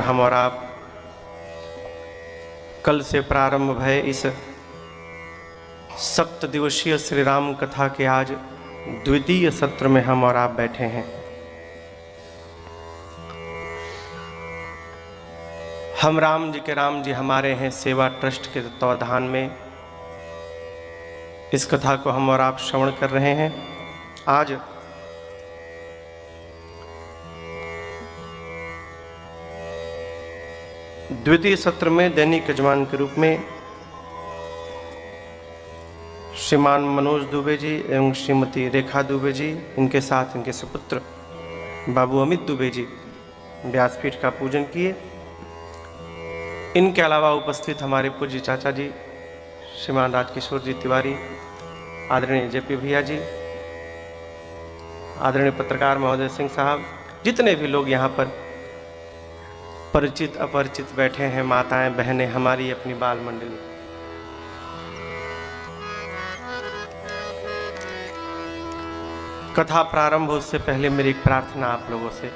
हम और आप कल से प्रारंभ भय इस 7 दिवसीय श्री राम कथा के आज द्वितीय सत्र में हम और आप बैठे हैं। हम राम जी के राम जी हमारे हैं सेवा ट्रस्ट के तत्वाधान में इस कथा को हम और आप श्रवण कर रहे हैं। आज द्वितीय सत्र में दैनिक यजमान के रूप में श्रीमान मनोज दुबे जी एवं श्रीमती रेखा दुबे जी, इनके साथ इनके सुपुत्र बाबू अमित दुबे जी व्यासपीठ का पूजन किए। इनके अलावा उपस्थित हमारे पूज्य चाचा जी श्रीमान राजकिशोर जी तिवारी, आदरणीय जेपी भैया जी, आदरणीय पत्रकार महोदय सिंह साहब, जितने भी लोग यहाँ पर परिचित अपरिचित बैठे हैं, माताएं बहनें, हमारी अपनी बाल मंडली, कथा प्रारंभ हो उससे पहले मेरी एक प्रार्थना आप लोगों से।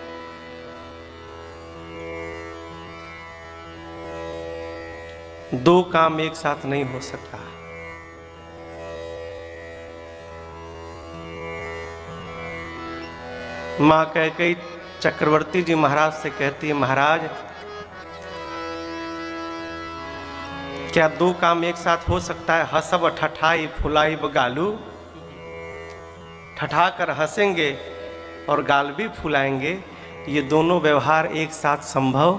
दो काम एक साथ नहीं हो सकता। मां कैकेयी चक्रवर्ती जी महाराज से कहती है, महाराज क्या दो काम एक साथ हो सकता है? हसब ठठाई फुलाई बगालू, ठठा कर हंसेंगे और गाल भी फुलाएंगे, ये दोनों व्यवहार एक साथ संभव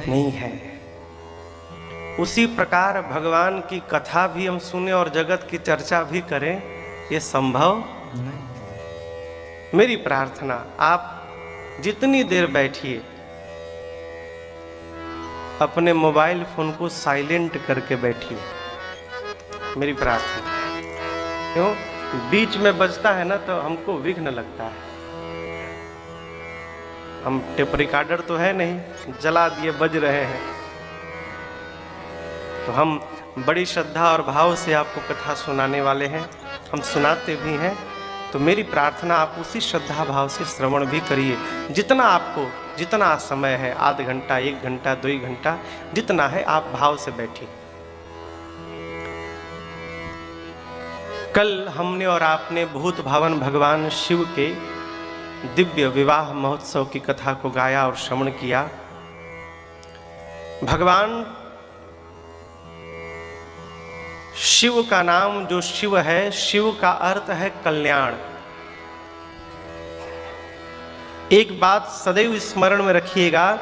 नहीं है। उसी प्रकार भगवान की कथा भी हम सुने और जगत की चर्चा भी करें, ये संभव नहीं। मेरी प्रार्थना, आप जितनी देर बैठिए अपने मोबाइल फोन को साइलेंट करके बैठिए, मेरी प्रार्थना। क्यों? बीच में बजता है ना तो हमको विघ्न लगता है। हम टेप रिकॉर्डर तो है नहीं, जला दिए बज रहे हैं, तो हम बड़ी श्रद्धा और भाव से आपको कथा सुनाने वाले हैं, हम सुनाते भी हैं। तो मेरी प्रार्थना, आप उसी श्रद्धा भाव से श्रवण भी करिए। जितना आपको, जितना समय है, आध घंटा, 1 घंटा, 2 घंटा, जितना है आप भाव से बैठिए। कल हमने और आपने भूत भावन भगवान शिव के दिव्य विवाह महोत्सव की कथा को गाया और श्रवण किया। भगवान शिव का नाम जो शिव है, शिव का अर्थ है कल्याण। एक बात सदैव स्मरण में रखिएगा,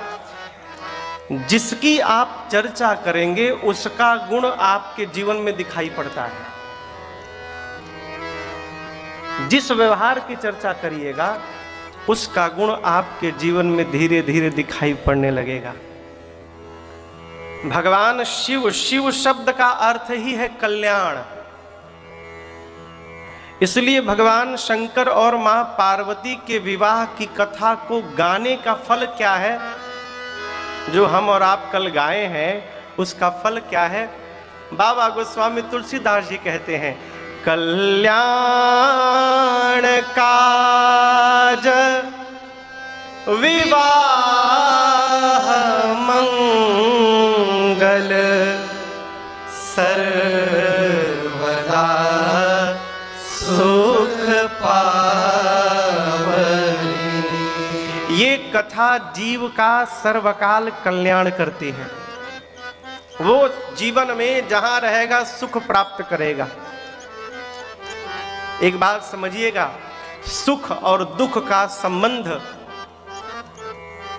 जिसकी आप चर्चा करेंगे उसका गुण आपके जीवन में दिखाई पड़ता है। जिस व्यवहार की चर्चा करिएगा उसका गुण आपके जीवन में धीरे धीरे दिखाई पड़ने लगेगा। भगवान शिव, शिव शब्द का अर्थ ही है कल्याण। इसलिए भगवान शंकर और मां पार्वती के विवाह की कथा को गाने का फल क्या है, जो हम और आप कल गाए हैं, उसका फल क्या है? बाबा गोस्वामी तुलसीदास जी कहते हैं, कल्याण काज विवाह मंगल सर्वदा सुख पावनी। ये कथा जीव का सर्वकाल कल्याण करती है। वो जीवन में जहां रहेगा सुख प्राप्त करेगा। एक बात समझिएगा, सुख और दुख का संबंध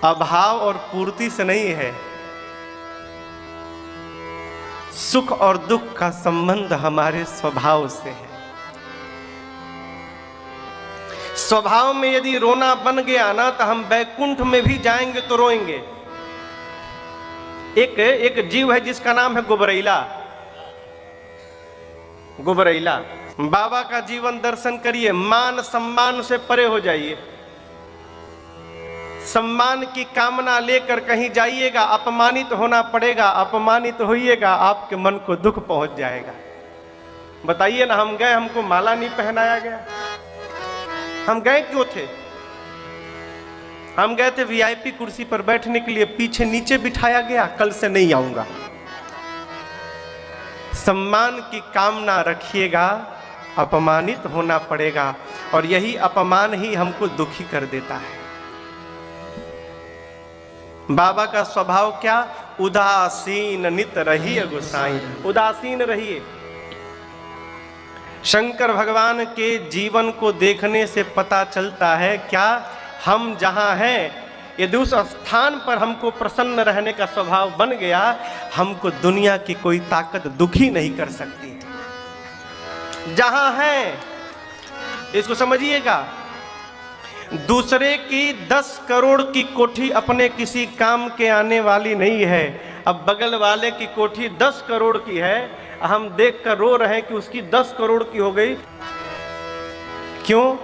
अभाव और पूर्ति से नहीं है। सुख और दुख का संबंध हमारे स्वभाव से है। स्वभाव में यदि रोना बन गया ना, तो हम बैकुंठ में भी जाएंगे तो रोएंगे। एक जीव है जिसका नाम है गुबरैला। गुबरैला बाबा का जीवन दर्शन करिए, मान सम्मान से परे हो जाइए। सम्मान की कामना लेकर कहीं जाइएगा, अपमानित होना पड़ेगा, अपमानित होइएगा, आपके मन को दुख पहुंच जाएगा। बताइए ना, हम गए, हमको माला नहीं पहनाया गया, हम गए क्यों थे? हम गए थे वीआईपी कुर्सी पर बैठने के लिए, पीछे नीचे बिठाया गया, कल से नहीं आऊंगा। सम्मान की कामना रखिएगा, अपमानित होना पड़ेगा, और यही अपमान ही हमको दुखी कर देता है। बाबा का स्वभाव क्या? उदासीन नित रहिए गोसाई, उदासीन रहिए। शंकर भगवान के जीवन को देखने से पता चलता है क्या, हम जहां हैं, यदि उस स्थान पर हमको प्रसन्न रहने का स्वभाव बन गया, हमको दुनिया की कोई ताकत दुखी नहीं कर सकती। जहां है, इसको समझिएगा, दूसरे की 10 करोड़ की कोठी अपने किसी काम के आने वाली नहीं है। अब बगल वाले की कोठी 10 करोड़ की है, हम देख कर रो रहे हैं कि उसकी 10 करोड़ की हो गई। क्यों?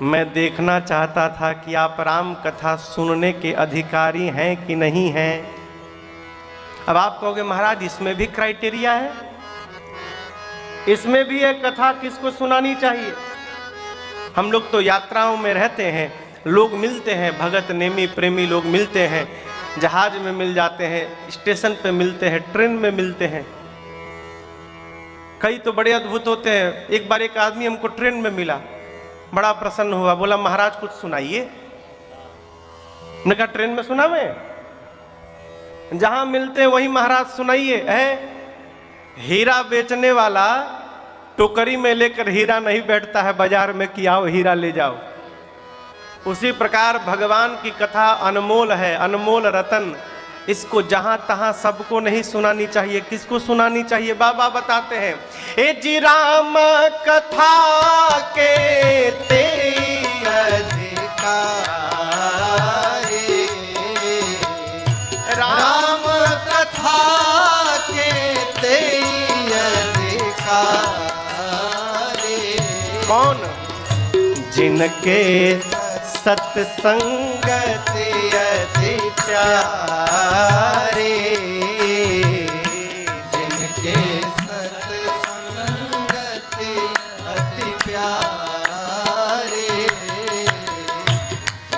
मैं देखना चाहता था कि आप राम कथा सुनने के अधिकारी हैं कि नहीं हैं। अब आप कहोगे महाराज इसमें भी क्राइटेरिया है, इसमें भी एक कथा किसको सुनानी चाहिए। हम लोग तो यात्राओं में रहते हैं, लोग मिलते हैं, भगत नेमी प्रेमी लोग मिलते हैं, जहाज में मिल जाते हैं, स्टेशन पे मिलते हैं, ट्रेन में मिलते हैं। कई तो बड़े अद्भुत होते हैं। एक बार एक आदमी हमको ट्रेन में मिला, बड़ा प्रसन्न हुआ, बोला महाराज कुछ सुनाइए। मैंने कहा ट्रेन में सुना मैं? जहां मिलते हैं वही महाराज सुनाइए। है हीरा बेचने वाला टोकरी में लेकर हीरा नहीं बैठता है बाजार में कि आओ हीरा ले जाओ। उसी प्रकार भगवान की कथा अनमोल है, अनमोल रतन। इसको जहां तहां सबको नहीं सुनानी चाहिए। किसको सुनानी चाहिए? बाबा बताते हैं, ए जी राम कथा के तेरी अधिकारी, राम कथा के तेरी अधिकारी। कौन? जिनके सत्संगति अति प्यारे, जिनके सत्संगति अति प्यारे,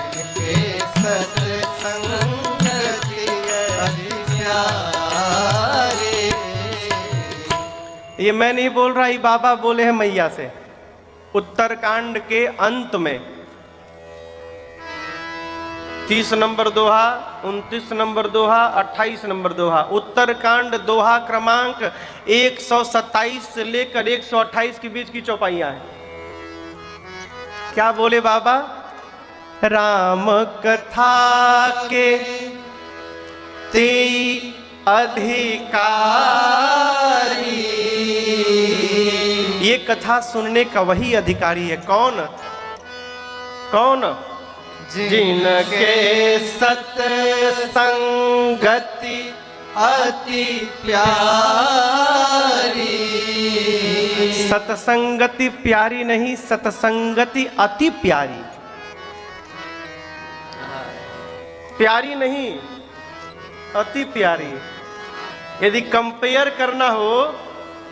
जिनके सत्संगति अति प्यारे। ये मैं नहीं बोल रहा, ये बाबा बोले हैं मैया से। उत्तरकांड के अंत में 30 नंबर दोहा, 29 नंबर दोहा, 28 नंबर दोहा, उत्तरकांड दोहा क्रमांक 127 से लेकर 128 के बीच की चौपाइयां हैं। क्या बोले बाबा? राम कथा के तेई अधिकारी। ये कथा सुनने का वही अधिकारी है। कौन? कौन? जिनके सत्संगति अति प्यारी। सत्संगति प्यारी नहीं, सत्संगति अति प्यारी। प्यारी नहीं, अति प्यारी। यदि कंपेयर करना हो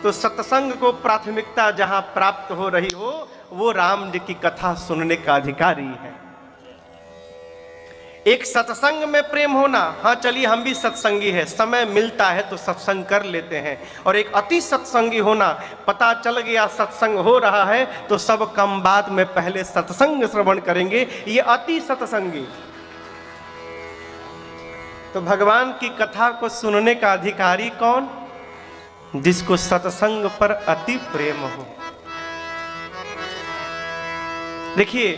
तो सत्संग को प्राथमिकता जहां प्राप्त हो रही हो, वो राम जी की कथा सुनने का अधिकारी है। एक सत्संग में प्रेम होना, हाँ चलिए हम भी सत्संगी है, समय मिलता है तो सत्संग कर लेते हैं। और एक अति सत्संगी होना, पता चल गया सत्संग हो रहा है तो सब कम बाद में पहले सत्संग श्रवण करेंगे, ये अति सत्संगी। तो भगवान की कथा को सुनने का अधिकारी कौन? जिसको सत्संग पर अति प्रेम हो। देखिए,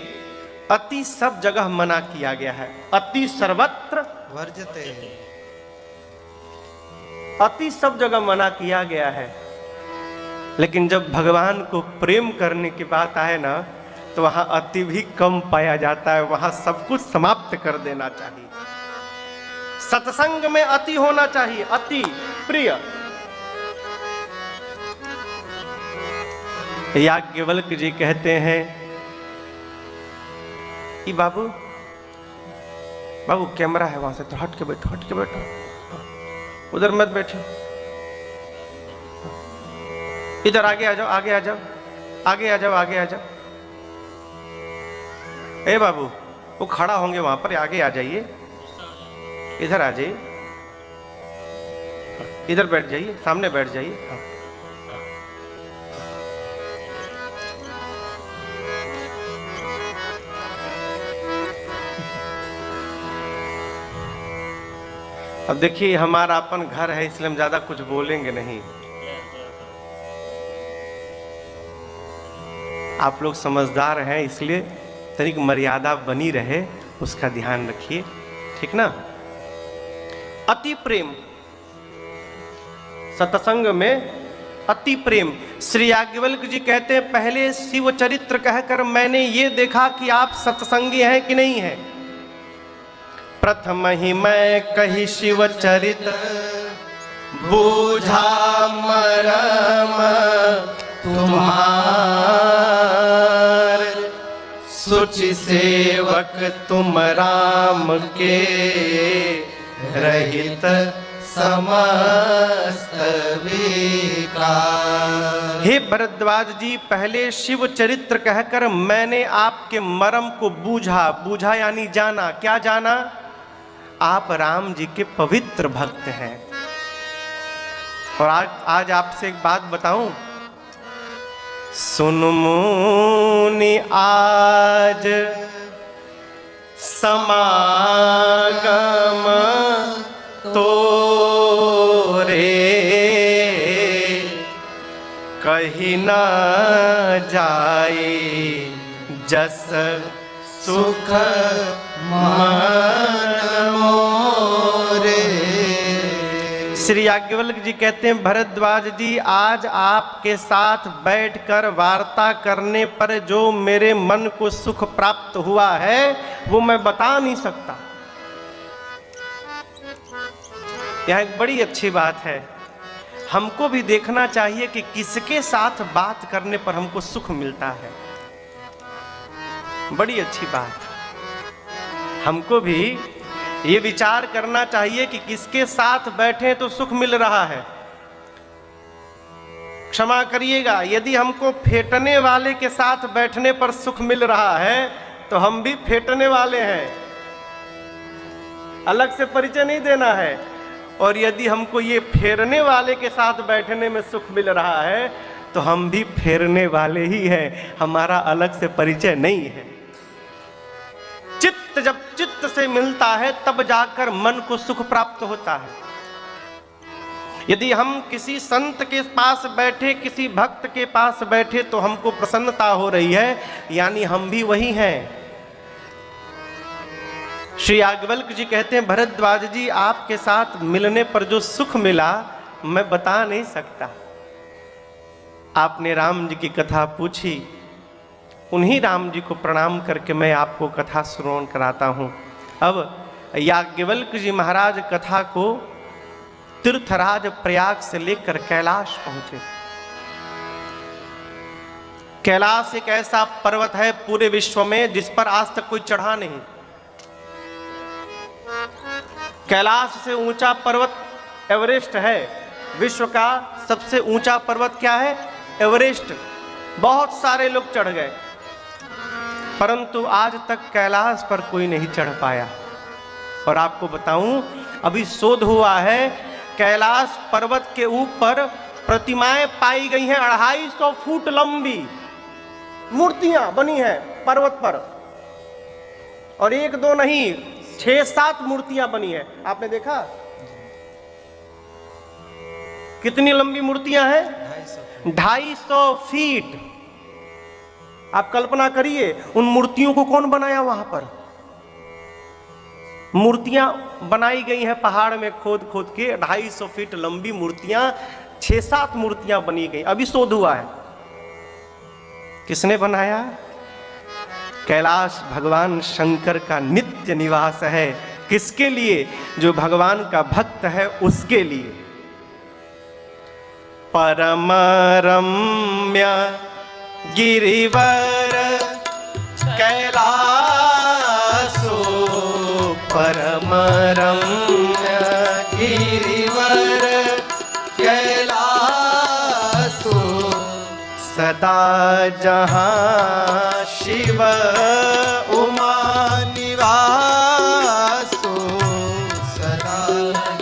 अति सब जगह मना किया गया है, अति सर्वत्र वर्जते। अति सब जगह मना किया गया है, लेकिन जब भगवान को प्रेम करने की बात आए ना, तो वहां अति भी कम पाया जाता है। वहां सब कुछ समाप्त कर देना चाहिए। सत्संग में अति होना चाहिए, अति प्रिय। याज्ञवल्क जी कहते हैं कि बाबू बाबू कैमरा है वहां से, तो हट के बैठो, हट के बैठो, उधर मत बैठो, इधर आगे आ जाओ, आगे आ जाओ, आगे आ जाओ, आगे आ जाओ। ए बाबू, वो खड़ा होंगे वहां पर, आगे आ जाइए, इधर आ जाइए, इधर बैठ जाइए, सामने बैठ जाइए। हाँ। अब देखिए हमारा अपन घर है, इसलिए हम ज्यादा कुछ बोलेंगे नहीं। आप लोग समझदार हैं, इसलिए तनिक मर्यादा बनी रहे, उसका ध्यान रखिए, ठीक ना। अति प्रेम, सत्संग में अति प्रेम। श्री याज्ञवल्क्य जी कहते हैं, पहले शिव चरित्र कहकर मैंने ये देखा कि आप सत्संगी हैं कि नहीं है। प्रथम ही मैं कही शिव चरित्र, बूझा मरम तुम्हार, सुचि सेवक तुम राम के, रहित समस्त विकार। हे भरद्वाज जी, पहले शिव चरित्र कहकर मैंने आपके मर्म को बूझा। बूझा यानी जाना। क्या जाना? आप राम जी के पवित्र भक्त हैं। और आज आपसे एक बात बताऊं, सुन मुनि आज समागम तोरे, कहीं न जाए जस सुख मन मोरे। श्री याज्ञवल्क्य जी कहते हैं, भरद्वाज जी, आज आपके साथ बैठकर वार्ता करने पर जो मेरे मन को सुख प्राप्त हुआ है वो मैं बता नहीं सकता। यह एक बड़ी अच्छी बात है। हमको भी देखना चाहिए कि किसके साथ बात करने पर हमको सुख मिलता है। बड़ी अच्छी बात। हमको भी ये विचार करना चाहिए कि किसके साथ बैठे तो सुख मिल रहा है। क्षमा करिएगा, यदि हमको फेंटने वाले के साथ बैठने पर सुख मिल रहा है तो हम भी फेंटने वाले हैं, अलग से परिचय नहीं देना है। और यदि हमको ये फेरने वाले के साथ बैठने में सुख मिल रहा है तो हम भी फेरने वाले ही हैं, हमारा अलग से परिचय नहीं है। चित्त जब चित्त से मिलता है तब जाकर मन को सुख प्राप्त होता है। यदि हम किसी संत के पास बैठे, किसी भक्त के पास बैठे तो हमको प्रसन्नता हो रही है, यानी हम भी वही हैं। श्री याज्ञवल्क्य जी कहते हैं, भरद्वाज जी, आपके साथ मिलने पर जो सुख मिला मैं बता नहीं सकता। आपने राम जी की कथा पूछी, उन्हीं राम जी को प्रणाम करके मैं आपको कथा श्रवण कराता हूं। अब याज्ञवल्क्य जी महाराज कथा को तीर्थराज प्रयाग से लेकर कैलाश पहुंचे। कैलाश एक ऐसा पर्वत है पूरे विश्व में जिस पर आज तक कोई चढ़ा नहीं। कैलाश से ऊंचा पर्वत एवरेस्ट है। विश्व का सबसे ऊंचा पर्वत क्या है? एवरेस्ट। बहुत सारे लोग चढ़ गए, परंतु आज तक कैलाश पर कोई नहीं चढ़ पाया। और आपको बताऊं, अभी शोध हुआ है, कैलाश पर्वत के ऊपर प्रतिमाएं पाई गई हैं 250 फुट लंबी मूर्तियां बनी हैं पर्वत पर। और एक दो नहीं, 6-7 मूर्तियां बनी हैं। आपने देखा कितनी लंबी मूर्तियां हैं? 250 फीट। आप कल्पना करिए उन मूर्तियों को कौन बनाया। वहां पर मूर्तियां बनाई गई हैं पहाड़ में खोद खोद के, 250 फीट लंबी मूर्तियां, 6-7 मूर्तियां बनी गई। अभी शोध हुआ है किसने बनाया। कैलाश भगवान शंकर का नित्य निवास है। किसके लिए? जो भगवान का भक्त है उसके लिए। परम रम्य गिरिवर कैलासो, परम रम्य गिरिवर कैलासो, सदा जहाँ शिव उमा निवासो।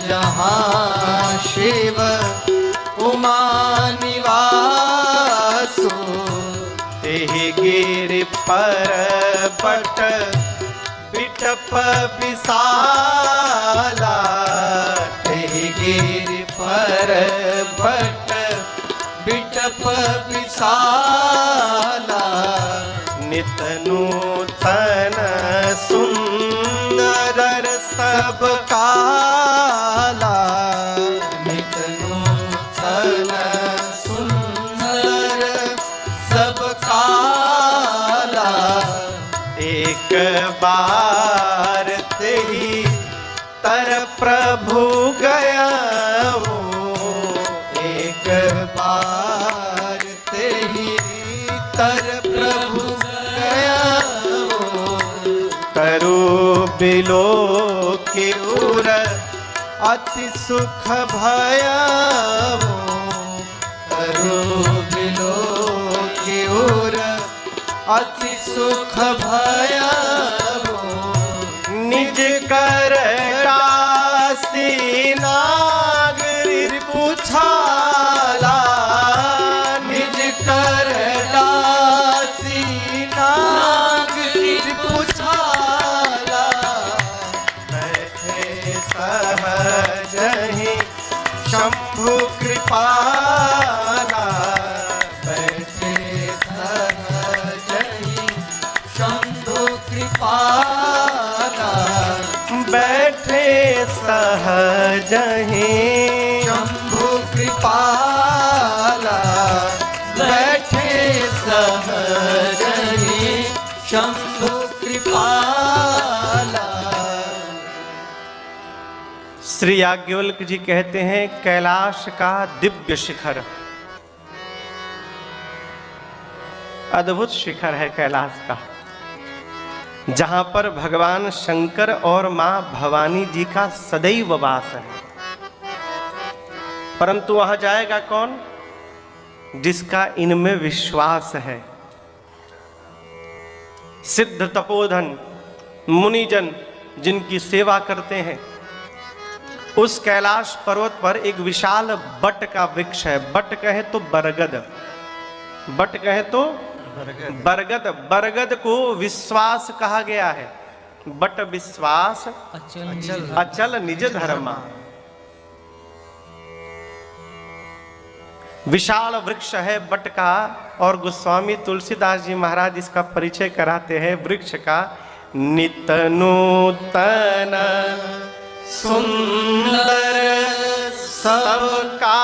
जहाँ शिव उमा निवासो, तेहि गिरि पर्वत बिटप विशाला, तेहि गिरि पर्वत बिटप विशाला, नित नूतन सुंदर सब काला, नित नूतन सुंदर सब काला, एक बार तेहि तर प्रभु गया हो, एक बार तेहि तर प्रभु गया हो, तरु बिलो के उर अति सुख भया हो, तरु बिलो की ओर अति सुख भया हो, निज कर दासी नागरी पूछाला, निज कर दासी नागरी पूछाला, बैठे सहजहि शंभु कृपाला, बैठे सहजहि शंभु कृपाला, बैठे सहजहि शंभु कृपाला, बैठे सहजहि शंभु कृपाला। श्री याज्ञवल्क्य जी कहते हैं कैलाश का दिव्य शिखर, अद्भुत शिखर है कैलाश का, जहां पर भगवान शंकर और मां भवानी जी का सदैव वास है। परंतु वहां जाएगा कौन? जिसका इनमें विश्वास है। सिद्ध तपोधन मुनिजन जिनकी सेवा करते हैं, उस कैलाश पर्वत पर एक विशाल बट का वृक्ष है। बट कहे तो बरगद, बट कहे तो बरगद। बरगद को विश्वास कहा गया है। बट विश्वास अचल निज धर्मा। विशाल वृक्ष है बट का, और गोस्वामी तुलसीदास जी महाराज इसका परिचय कराते हैं वृक्ष का। नित नूतन सुंदर सब का,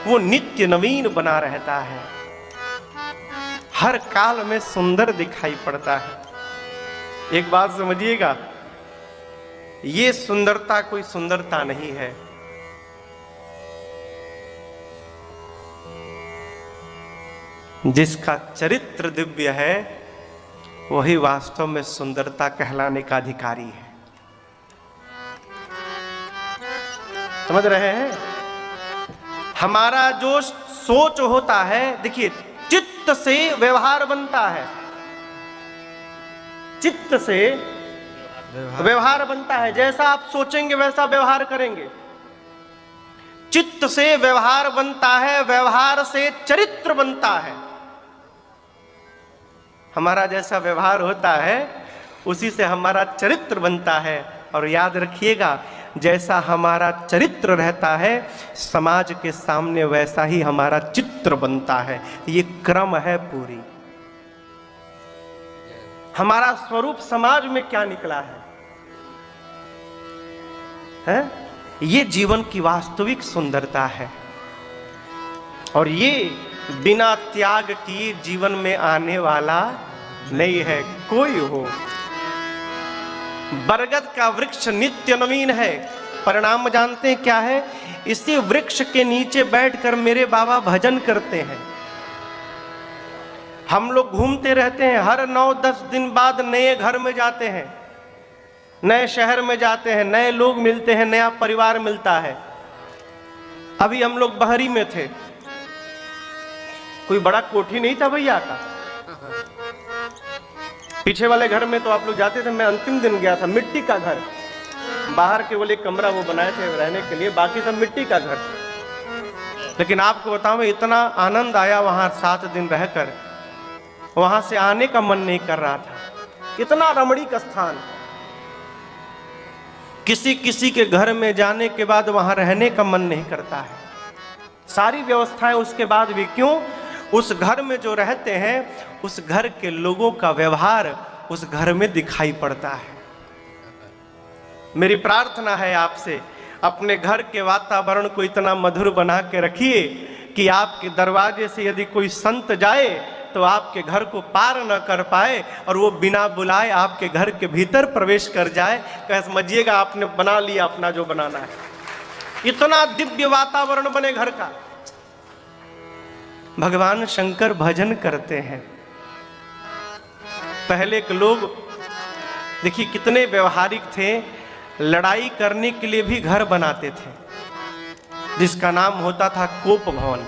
वो नित्य नवीन बना रहता है, हर काल में सुंदर दिखाई पड़ता है। एक बात समझिएगा, ये सुंदरता कोई सुंदरता नहीं है, जिसका चरित्र दिव्य है वही वास्तव में सुंदरता कहलाने का अधिकारी है। समझ रहे हैं? हमारा जो सोच होता है, देखिए चित्त से व्यवहार बनता है, चित्त से व्यवहार बनता है। जैसा आप सोचेंगे वैसा व्यवहार करेंगे। चित्त से व्यवहार बनता है, व्यवहार से चरित्र बनता है। हमारा जैसा व्यवहार होता है उसी से हमारा चरित्र बनता है। और याद रखिएगा, जैसा हमारा चरित्र रहता है समाज के सामने वैसा ही हमारा चित्र बनता है। ये क्रम है पूरी। हमारा स्वरूप समाज में क्या निकला है? ये जीवन की वास्तविक सुंदरता है। और ये बिना त्याग किए जीवन में आने वाला नहीं है कोई हो। बरगद का वृक्ष नित्य नवीन है। परिणाम जानते हैं क्या है? इसी वृक्ष के नीचे बैठकर मेरे बाबा भजन करते हैं। हम लोग घूमते रहते हैं, हर 9-10 दिन बाद नए घर में जाते हैं, नए शहर में जाते हैं, नए लोग मिलते हैं, नया परिवार मिलता है। अभी हम लोग बहरी में थे, कोई बड़ा कोठी नहीं था भैया का, पीछे वाले घर में तो आप लोग जाते थे, मैं अंतिम दिन गया था, मिट्टी का घर, बाहर केवल एक कमरा वो बनाए थे रहने के लिए, बाकी सब मिट्टी का घर। लेकिन आपको बताऊं इतना आनंद आया वहां 7 दिन रहकर, वहां से आने का मन नहीं कर रहा था। इतना रमणीक स्थान, किसी किसी के घर में जाने के बाद वहां रहने का मन नहीं करता है। सारी व्यवस्थाएं उसके बाद भी, क्यों? उस घर में जो रहते हैं उस घर के लोगों का व्यवहार उस घर में दिखाई पड़ता है। मेरी प्रार्थना है आपसे, अपने घर के वातावरण को इतना मधुर बना के रखिए कि आपके दरवाजे से यदि कोई संत जाए तो आपके घर को पार न कर पाए और वो बिना बुलाए आपके घर के भीतर प्रवेश कर जाए, कह समझिएगा आपने बना लिया अपना जो बनाना है। इतना दिव्य वातावरण बने घर का। भगवान शंकर भजन करते हैं। पहले के लोग देखिए कितने व्यवहारिक थे, लड़ाई करने के लिए भी घर बनाते थे जिसका नाम होता था कोप भवन।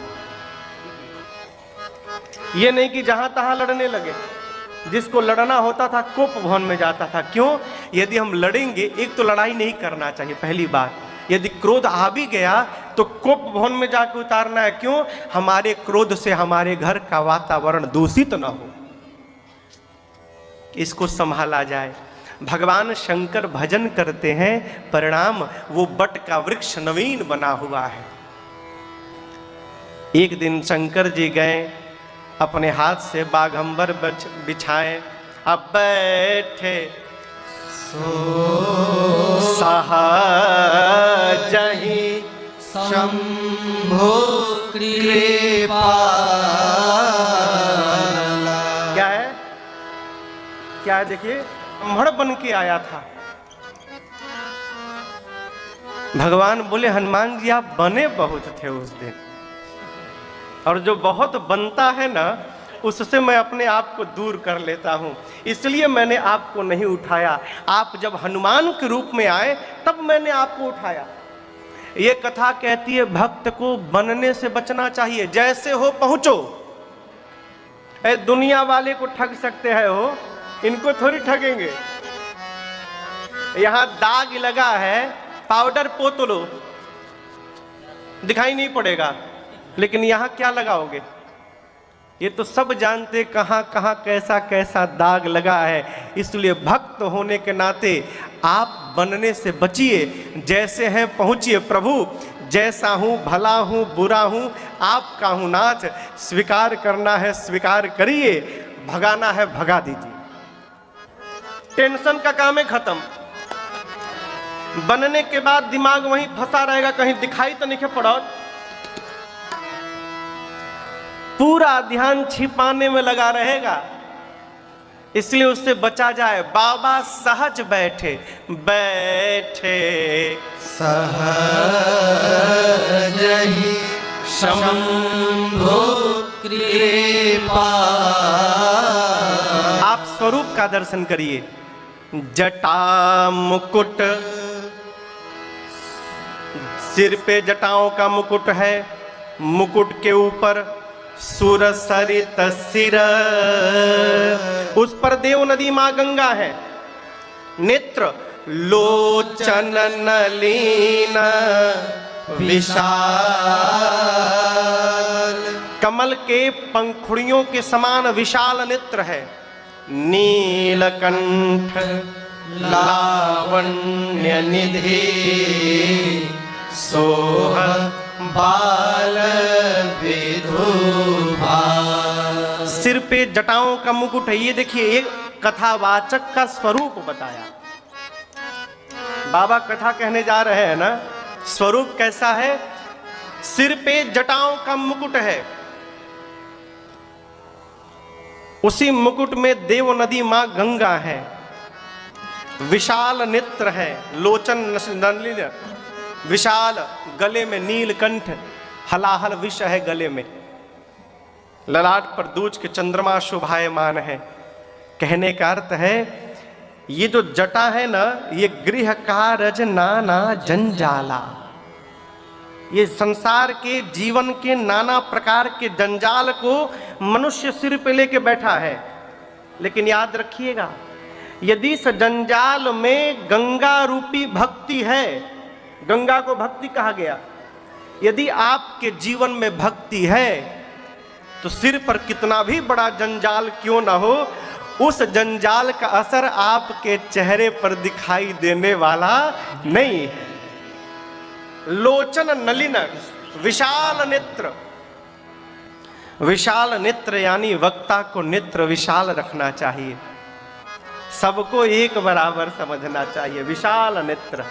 ये नहीं कि जहां तहां लड़ने लगे, जिसको लड़ना होता था कोप भवन में जाता था। क्यों? यदि हम लड़ेंगे, एक तो लड़ाई नहीं करना चाहिए पहली बात, यदि क्रोध आ भी गया तो कोप भवन में जाकर उतारना है। क्यों? हमारे क्रोध से हमारे घर का वातावरण दूषित न हो, इसको संभाला जाए। भगवान शंकर भजन करते हैं, परिणाम वो बट का वृक्ष नवीन बना हुआ है। एक दिन शंकर जी गए, अपने हाथ से बाघंबर बिछाए, अब बैठे सहजहि शंभो कृपाला। क्या है? क्या है? देखिए, ब्राह्मण बन के आया था। भगवान बोले हनुमान जी आप बने बहुत थे उस दिन, और जो बहुत बनता है ना उससे मैं अपने आप को दूर कर लेता हूं, इसलिए मैंने आपको नहीं उठाया। आप जब हनुमान के रूप में आए तब मैंने आपको उठाया। ये कथा कहती है भक्त को बनने से बचना चाहिए, जैसे हो पहुंचो। ए दुनिया वाले को ठग सकते हैं हो, इनको थोड़ी ठगेंगे। यहां दाग लगा है, पाउडर पोत लो, दिखाई नहीं पड़ेगा, लेकिन यहां क्या लगाओगे? ये तो सब जानते कहां कहां कैसा कैसा दाग लगा है। इसलिए भक्त होने के नाते आप बनने से बचिए, जैसे हैं पहुंचिए। प्रभु जैसा हूं, भला हूं, बुरा हूं, आपका हूं नाथ, स्वीकार करना है स्वीकार करिए, भगाना है भगा दीजिए। टेंशन का काम है खत्म। बनने के बाद दिमाग वहीं फंसा रहेगा, कहीं दिखाई तो नहीं पड़ा, पूरा ध्यान छिपाने में लगा रहेगा। इसलिए उससे बचा जाए। बाबा सहज बैठे बैठे सहजहि शंभो कृपाला। आप स्वरूप का दर्शन करिए। जटा मुकुट, सिर पे जटाओं का मुकुट है, मुकुट के ऊपर सुर सरित सिर, उस पर देव नदी मां गंगा है। नेत्र लोचन नलीन विशाल, कमल के पंखुड़ियों के समान विशाल नेत्र है। नीलकंठ लावण्य निधि सोह बाल विधुभा। सिर पे जटाओं का मुकुट है। ये देखिए, एक कथावाचक का स्वरूप बताया। बाबा कथा कहने जा रहे हैं ना, स्वरूप कैसा है? सिर पे जटाओं का मुकुट है, उसी मुकुट में देव नदी मां गंगा है। विशाल नेत्र है, लोचन नलिन विशाल, गले में नीलकंठ, हलाहल विष है गले में, ललाट पर दूज के चंद्रमा शोभायमान है। कहने का अर्थ है ये जो जटा है ना, ये गृह कारज नाना जंजाला, ये संसार के जीवन के नाना प्रकार के जंजाल को मनुष्य सिर पे लेके बैठा है। लेकिन याद रखिएगा, यदि इस जंजाल में गंगा रूपी भक्ति है, गंगा को भक्ति कहा गया, यदि आपके जीवन में भक्ति है तो सिर पर कितना भी बड़ा जंजाल क्यों ना हो, उस जंजाल का असर आपके चेहरे पर दिखाई देने वाला नहीं है। लोचन नलिन विशाल नेत्र, विशाल नेत्र यानी वक्ता को नेत्र विशाल रखना चाहिए, सबको एक बराबर समझना चाहिए। विशाल नेत्र,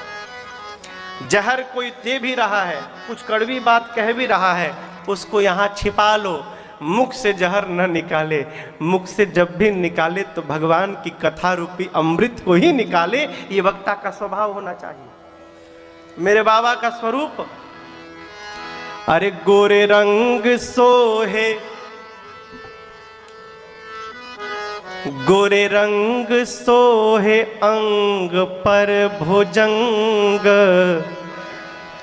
जहर कोई दे भी रहा है, कुछ कड़वी बात कह भी रहा है, उसको यहाँ छिपा लो, मुख से जहर न निकाले, मुख से जब भी निकाले तो भगवान की कथा रूपी अमृत को ही निकाले। ये वक्ता का स्वभाव होना चाहिए। मेरे बाबा का स्वरूप, अरे गोरे रंग सोहे, गोरे रंग सोहे अंग पर भुजंग,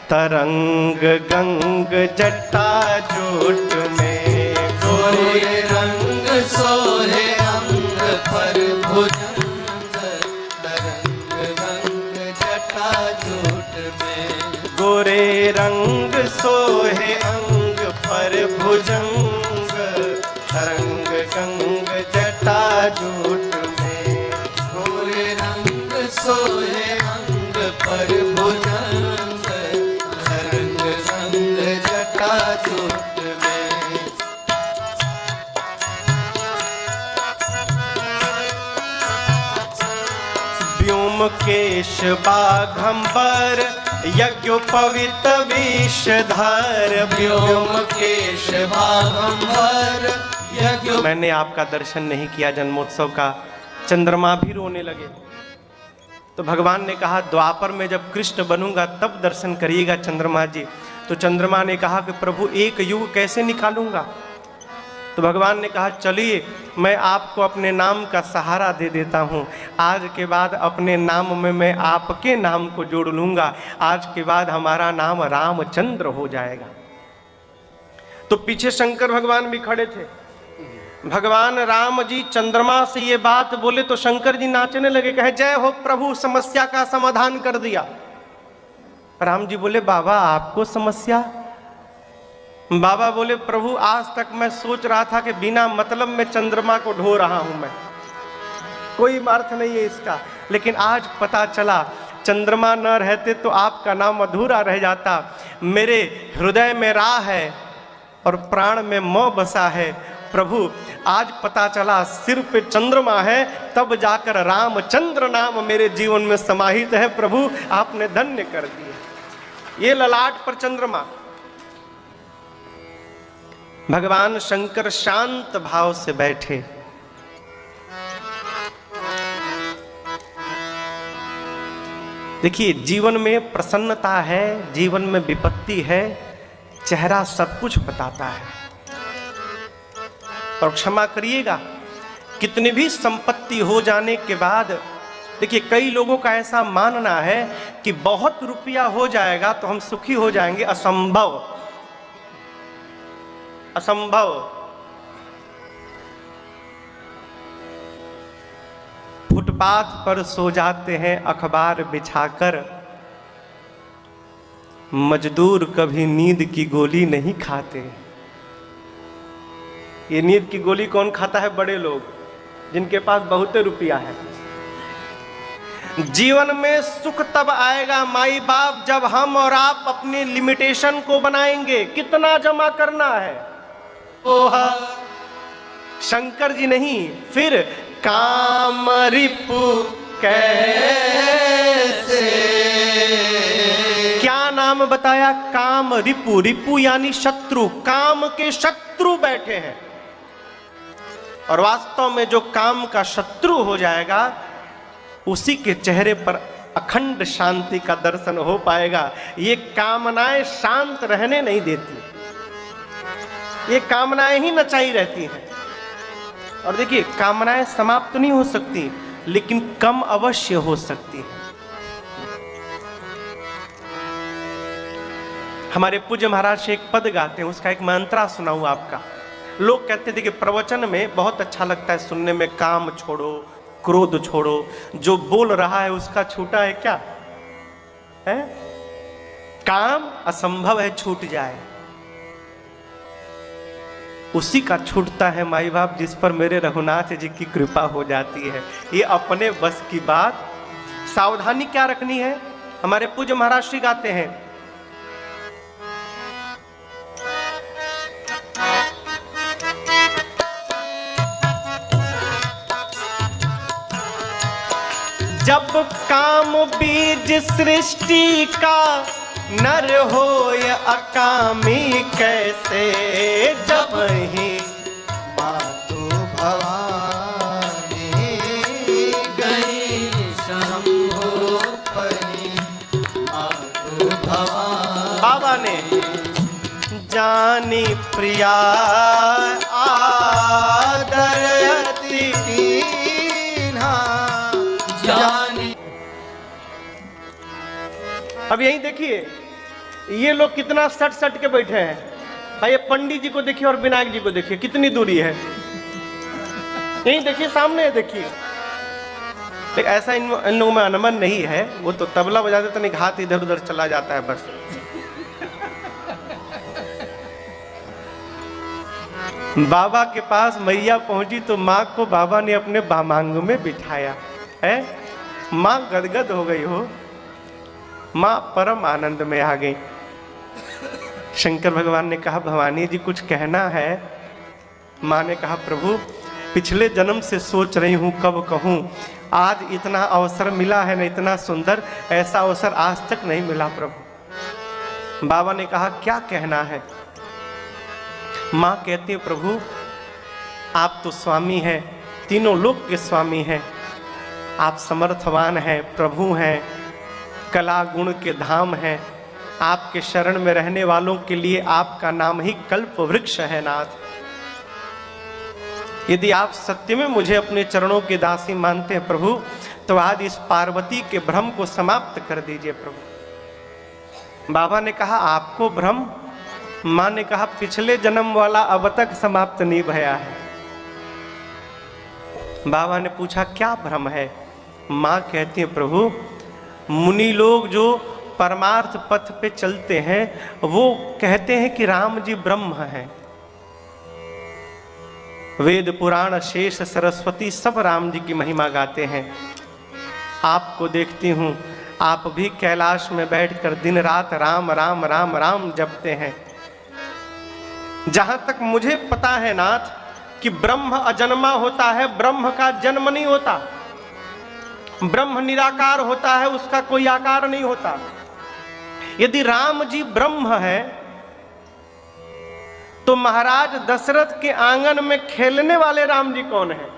तरंग गंग जटा जोट में। गोरे रंग सोहे अंग पर भुजंग, तरंग गंग जटा जोट में। गोरे रंग सोहे अंग पर भुजंग, तरंग गंग जटा जोट में। गोरे रंग सोहे अंग पर भुजंग, तरंग गंग जटा जोट में। व्योमकेश बाघंबर यज्ञोपवीत विषधर। व्योमकेश बाघंबर यज्ञ। मैंने आपका दर्शन नहीं किया जन्मोत्सव का, चंद्रमा भी रोने लगे। तो भगवान ने कहा द्वापर में जब कृष्ण बनूंगा तब दर्शन करिएगा चंद्रमा जी। तो चंद्रमा ने कहा कि प्रभु एक युग कैसे निकालूंगा। तो भगवान ने कहा चलिए मैं आपको अपने नाम का सहारा दे देता हूँ, आज के बाद अपने नाम में मैं आपके नाम को जोड़ लूँगा, आज के बाद हमारा नाम रामचंद्र हो जाएगा। तो पीछे शंकर भगवान भी खड़े थे। भगवान राम जी चंद्रमा से ये बात बोले तो शंकर जी नाचने लगे, कहे जय हो प्रभु, समस्या का समाधान कर दिया। राम जी बोले बाबा आपको समस्या? बाबा बोले प्रभु आज तक मैं सोच रहा था कि बिना मतलब में चंद्रमा को ढो रहा हूं मैं, कोई अर्थ नहीं है इसका, लेकिन आज पता चला चंद्रमा न रहते तो आपका नाम अधूरा रह जाता। मेरे हृदय में राह है और प्राण में मोह बसा है। प्रभु आज पता चला सिर पे चंद्रमा है, तब जाकर रामचंद्र नाम मेरे जीवन में समाहित है। प्रभु आपने धन्य कर दिया। ये ललाट पर चंद्रमा। भगवान शंकर शांत भाव से बैठे। देखिए जीवन में प्रसन्नता है, जीवन में विपत्ति है, चेहरा सब कुछ बताता है। और क्षमा करिएगा, कितनी भी संपत्ति हो जाने के बाद, देखिए कई लोगों का ऐसा मानना है कि बहुत रुपया हो जाएगा तो हम सुखी हो जाएंगे। असंभव, असंभव। फुटपाथ पर सो जाते हैं अखबार बिछाकर, मजदूर कभी नींद की गोली नहीं खाते। ये नींद की गोली कौन खाता है? बड़े लोग, जिनके पास बहुत रुपया है। जीवन में सुख तब आएगा माई बाप जब हम और आप अपनी लिमिटेशन को बनाएंगे। कितना जमा करना है? ओहा शंकर जी नहीं, फिर काम रिपु कैसे, क्या नाम बताया? काम रिपु। रिपु यानी शत्रु, काम के शत्रु बैठे हैं। और वास्तव में जो काम का शत्रु हो जाएगा उसी के चेहरे पर अखंड शांति का दर्शन हो पाएगा। ये कामनाएं शांत रहने नहीं देती, ये कामनाएं ही नचाई रहती हैं। और देखिए कामनाएं समाप्त नहीं हो सकती, लेकिन कम अवश्य हो सकती है। हमारे पूज्य महाराज से एक पद गाते हैं, उसका एक मंत्रा सुनाऊं आपका। लोग कहते थे कि प्रवचन में बहुत अच्छा लगता है सुनने में, काम छोड़ो, क्रोध छोड़ो, जो बोल रहा है उसका छूटा है क्या है? काम असंभव है छूट जाए, उसी का छूटता है माई बाप, जिस पर मेरे रघुनाथ जी की कृपा हो जाती है। ये अपने बस की बात। सावधानी क्या रखनी है? हमारे पूज्य महाराज श्री गाते हैं, जब काम बीज सृष्टि का नर हो या अकामी कैसे, जब ही मातु भवानी गई शंभो परी, मातु भवानी बाबा ने जानी प्रिया आदर अति कीन्हा जानी। अब यही देखिए, ये लोग कितना सट सट के बैठे हैं भाई। ये पंडित जी को देखिए और विनायक जी को देखिए, कितनी दूरी है। यही देखिए, सामने है, देखिए। लेकिन ऐसा इन लोगों में अनमन नहीं है। वो तो तबला बजाते तो नहीं, हाथ इधर उधर चला जाता है बस। बाबा के पास मैया पहुंची तो माँ को बाबा ने अपने बामांग में बिठाया है। माँ गदगद हो गई हो, माँ परम आनंद में आ गई। शंकर भगवान ने कहा, भवानी जी कुछ कहना है? माँ ने कहा, प्रभु पिछले जन्म से सोच रही हूँ कब कहूँ, आज इतना अवसर मिला है ना, इतना सुंदर, ऐसा अवसर आज तक नहीं मिला प्रभु। बाबा ने कहा, क्या कहना है? माँ कहती है, प्रभु आप तो स्वामी हैं, तीनों लोक के स्वामी हैं, आप समर्थवान हैं, प्रभु हैं, कला गुण के धाम हैं। आपके शरण में रहने वालों के लिए आपका नाम ही कल्प वृक्ष है नाथ। यदि आप सत्य में मुझे अपने चरणों के दासी मानते हैं प्रभु, तो आज इस पार्वती के भ्रम को समाप्त कर दीजिए प्रभु। बाबा ने कहा, आपको भ्रम? माँ ने कहा, पिछले जन्म वाला अब तक समाप्त नहीं भया है। बाबा ने पूछा, क्या भ्रम है? माँ कहती है, प्रभु मुनि लोग जो परमार्थ पथ पे चलते हैं वो कहते हैं कि राम जी ब्रह्म हैं। वेद पुराण शेष सरस्वती सब राम जी की महिमा गाते हैं। आपको देखती हूँ, आप भी कैलाश में बैठकर दिन रात राम राम राम राम जपते हैं। जहां तक मुझे पता है नाथ कि ब्रह्म अजन्मा होता है, ब्रह्म का जन्म नहीं होता। ब्रह्म निराकार होता है, उसका कोई आकार नहीं होता। यदि राम जी ब्रह्म है तो महाराज दशरथ के आंगन में खेलने वाले राम जी कौन है?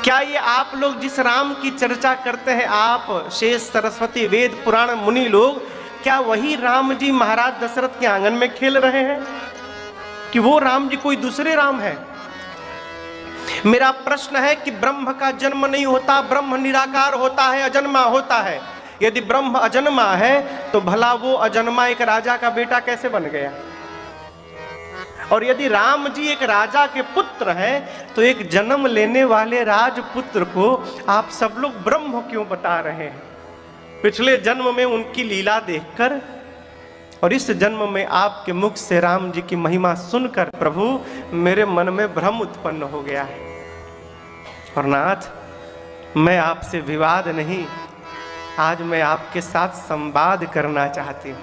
क्या ये आप लोग जिस राम की चर्चा करते हैं, आप शेष सरस्वती वेद पुराण मुनि लोग, क्या वही राम जी महाराज दशरथ के आंगन में खेल रहे हैं कि वो राम जी कोई दूसरे राम है? मेरा प्रश्न है कि ब्रह्म का जन्म नहीं होता, ब्रह्म निराकार होता है, अजन्मा होता है। यदि ब्रह्म अजन्मा है तो भला वो अजन्मा एक राजा का बेटा कैसे बन गया? और यदि राम जी एक राजा के पुत्र हैं तो एक जन्म लेने वाले राजपुत्र को आप सब लोग ब्रह्म क्यों बता रहे हैं? पिछले जन्म में उनकी लीला देखकर और इस जन्म में आपके मुख से राम जी की महिमा सुनकर प्रभु मेरे मन में भ्रम उत्पन्न हो गया है। और नाथ, मैं आपसे विवाद नहीं, आज मैं आपके साथ संवाद करना चाहती हूँ।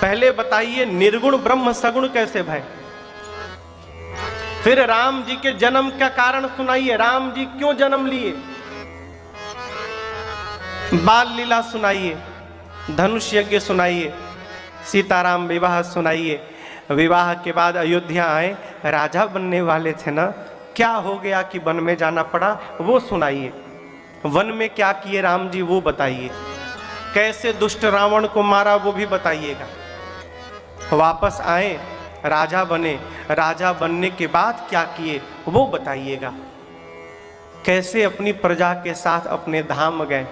पहले बताइए, निर्गुण ब्रह्म सगुण कैसे भय? फिर राम जी के जन्म का कारण सुनाइए, राम जी क्यों जन्म लिए? बाल लीला सुनाइए, धनुष यज्ञ सुनाइए, सीताराम विवाह सुनाइए। विवाह के बाद अयोध्या आए, राजा बनने वाले थे ना, क्या हो गया कि वन में जाना पड़ा वो सुनाइए। वन में क्या किए राम जी वो बताइए। कैसे दुष्ट रावण को मारा वो भी बताइएगा। वापस आए, राजा बने, राजा बनने के बाद क्या किए वो बताइएगा। कैसे अपनी प्रजा के साथ अपने धाम गए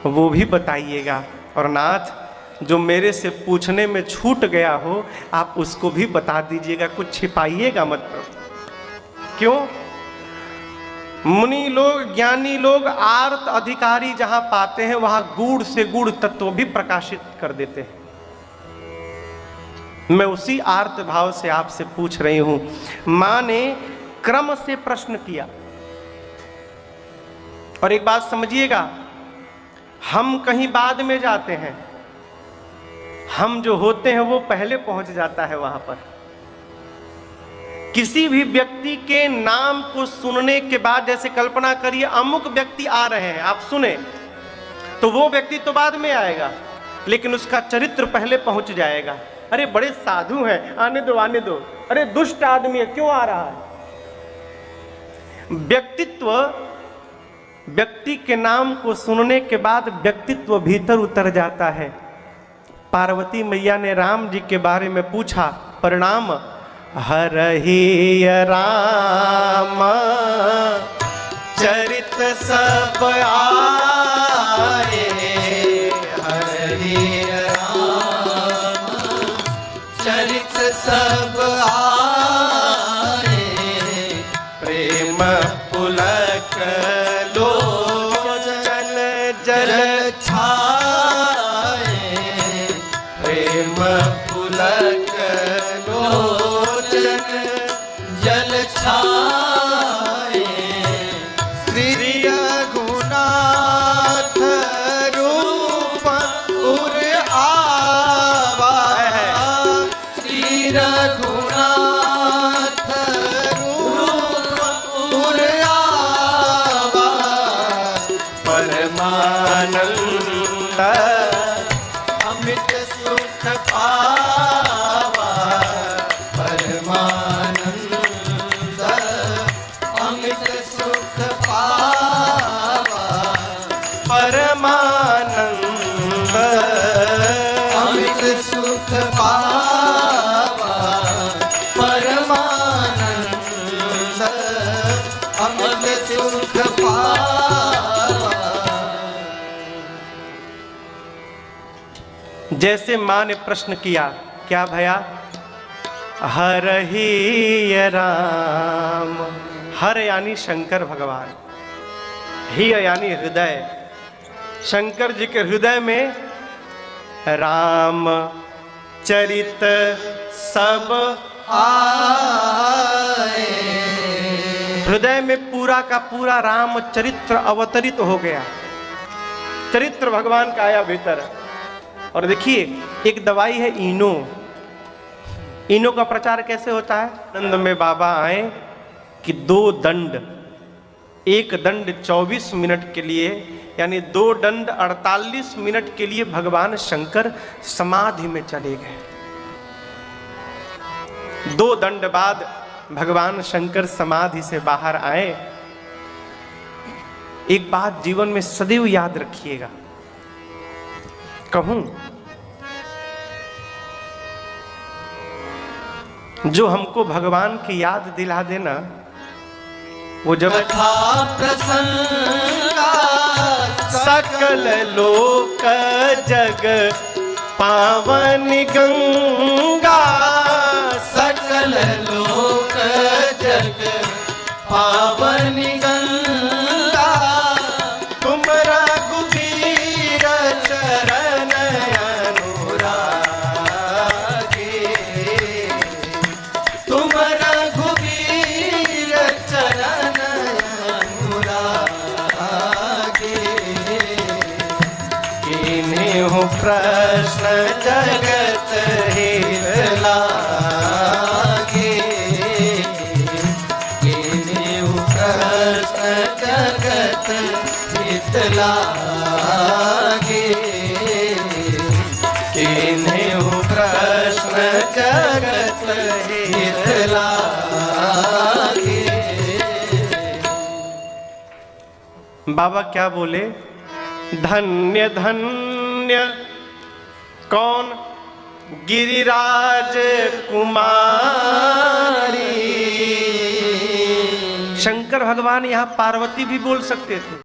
वो भी बताइएगा। और नाथ, जो मेरे से पूछने में छूट गया हो आप उसको भी बता दीजिएगा, कुछ छिपाइएगा मत। क्यों? मुनि लोग, ज्ञानी लोग आर्त अधिकारी जहां पाते हैं वहां गूढ़ से गूढ़ तत्व भी प्रकाशित कर देते हैं। मैं उसी आर्त भाव से आपसे पूछ रही हूं। मां ने क्रम से प्रश्न किया। और एक बात समझिएगा, हम कहीं बाद में जाते हैं, हम जो होते हैं वो पहले पहुंच जाता है वहां पर। किसी भी व्यक्ति के नाम को सुनने के बाद, जैसे कल्पना करिए अमुक व्यक्ति आ रहे हैं, आप सुने तो वो व्यक्ति तो बाद में आएगा, लेकिन उसका चरित्र पहले पहुंच जाएगा। अरे बड़े साधु हैं, आने दो आने दो। अरे दुष्ट आदमी है, क्यों आ रहा है? व्यक्तित्व, व्यक्ति के नाम को सुनने के बाद व्यक्तित्व भीतर उतर जाता है। पार्वती मैया ने राम जी के बारे में पूछा, प्रणाम। हरहि राम चरित सब आए, हरि राम चरित सब आए, प्रेम पुलक लोचन जल छाए, प्रेम पुलक लोचन जल छाए, श्री रघुनाथ रूप उर आवा, श्री रघुनाथ रूप उर आवा, परमानंद अमित सुख पावा, परमानंद अमित सुख पावा, परमानंद अमित सुख पावा, परमानंद अमित सुख पावा। जैसे मां ने प्रश्न किया, क्या भया? हरहि राम। हर यानी शंकर भगवान, ही यानी हृदय। शंकर जी के हृदय में राम चरित सब आए, हृदय में पूरा का पूरा राम चरित्र अवतरित हो गया। चरित्र भगवान का आया भीतर। और देखिए, एक दवाई है इनो। इनो का प्रचार कैसे होता है? आनंद में बाबा आए कि 2 दंड, एक दंड 24 मिनट के लिए, यानी 2 दंड 48 मिनट के लिए भगवान शंकर समाधि में चले गए। 2 दंड बाद भगवान शंकर समाधि से बाहर आए। एक बात जीवन में सदैव याद रखिएगा, कहूं जो हमको भगवान की याद दिला देना, वो जब कथा प्रसंगा सकल लोक जग पावन गंगा, सकल लोक जग पावन गंगा, तुम रघुबीर चरण अनुरागे, तुम रघुबीर चरण अनुरागे, किन्हीं हो प्रश्न जगत हित लागे, किन्हीं प्रश्न जगत हित लागे, किन्हीं हो प्रश्न जगत हित लागे। बाबा क्या बोले? धन्य धन्य कौन? गिरिराज कुमारी। शंकर भगवान यहाँ पार्वती भी बोल सकते थे।